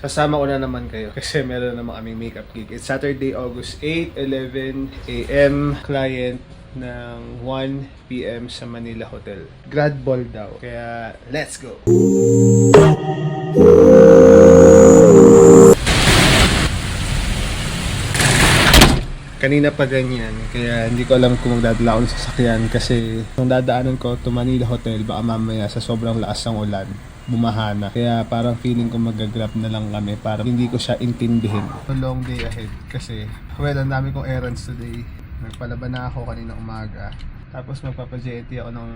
Kasama ko na naman kayo kasi meron naman kaming makeup gig. It's Saturday, August 8, 11 a.m. Client ng 1 p.m. sa Manila Hotel. Grad ball daw. Kaya, let's go! Kanina pa ganyan, kaya hindi ko alam kung magdadala ako ng sasakyan kasi kung dadaanan ko to Manila Hotel, baka mamaya sa sobrang lakas ng ulan, bumaha na. Kaya parang feeling ko mag-grab na lang kami para hindi ko siya intindihin. A long day ahead kasi, well, ang dami kong errands today. Nagpalaban na ako kanina umaga. Tapos magpapa-JT ako ng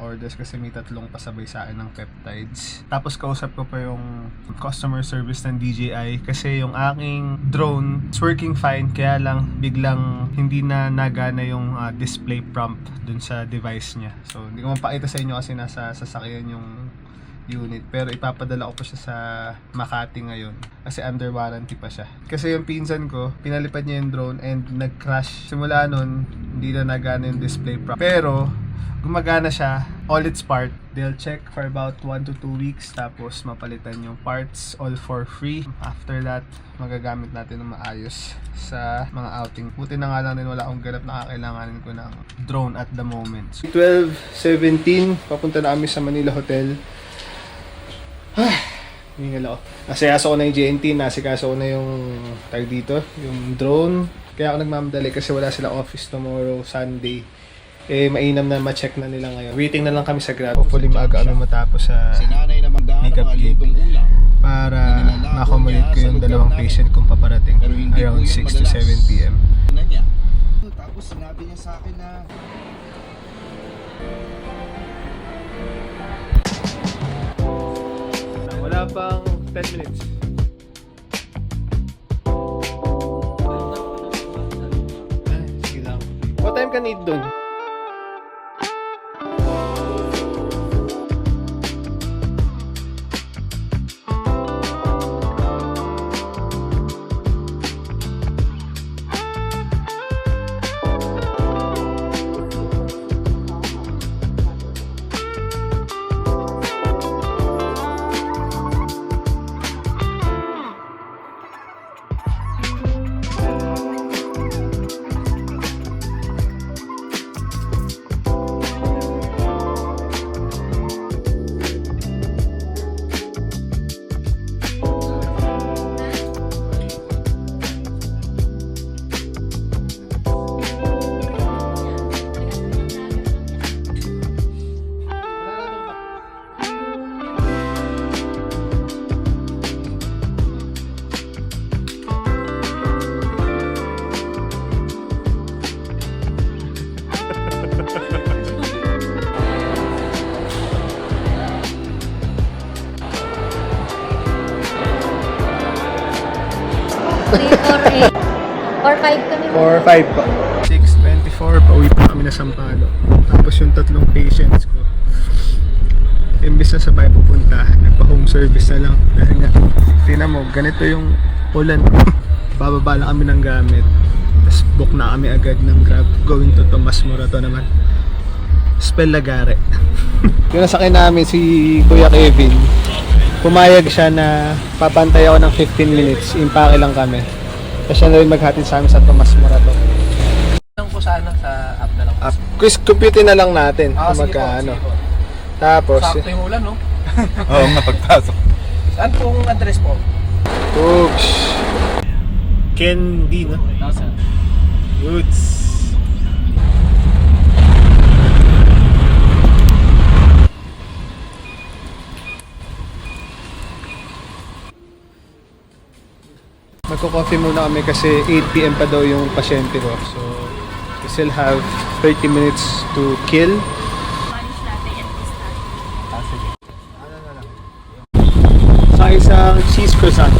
orders kasi may 3 pasabay sa akin ng peptides. Tapos kausap ko pa yung customer service ng DJI kasi yung aking drone is working fine, kaya lang biglang hindi na nagana yung display prompt dun sa device niya. So hindi ko mapakita sa inyo kasi nasa sasakyan yung unit, pero ipapadala ko pa siya sa Makati ngayon kasi under warranty pa siya. Kasi yung pinsan ko, pinalipad niya yung drone and nag-crash. Simula nun, hindi na nagana yung display prompt. Pero gumagana siya, all its part. They'll check for about 1 to 2 weeks, tapos mapalitan yung parts all for free. After that, magagamit natin ng maayos sa mga outing. Buti na nga lang din wala akong ganap na kakailanganin ko ng drone at the moment. 12:17, papunta na kami sa Manila Hotel. Hingal ako. Nasikaso ko na yung JNT, nasikaso ko na yung tag dito, yung drone. Kaya ako nagmamadali kasi wala sila office tomorrow, Sunday. Eh, mainam na ma-check na nila ngayon. Waiting na lang kami sa Grab. Hopefully maaga kami matapos sa makeup gig para ma-accommodate ko yung 2 patient kong paparating around 6 to 7 p.m. Tapos sinabi niya sa akin na wala pang 10 minutes. Sige lang. What time ka need dun? Or 5 kami. 4-5 pa. 6:24, pauwi pa kami na Sampalo. Tapos yung 3 patients ko, imbis na sabay pupunta, nagpa-home service na lang. Dahil nga, tingnan mo, ganito yung ulan. Bababa lang kami ng gamit. Tapos book na kami agad ng Grab going to Tomas Morato naman. Spell Lagare. Yung nasakay namin si Kuya Kevin, pumayag siya na papantay ako ng 15 minutes, impake lang kami. Kasi siya na rin maghatid sa amin sa Tomas Morato. lang po sana sa app na lang. Quiz compute na lang natin kung sige po, magkano. sige po. Tapos, Sakto yung ulan, no? Oo nga, pagpasok. Saan pong address po? Oops. Candy, no? No, sir. Goods. Magko-coffee muna kami kasi 8 p.m. pa daw yung pasyente ko. So, we still have 30 minutes to kill. Sa isang cheese croissant.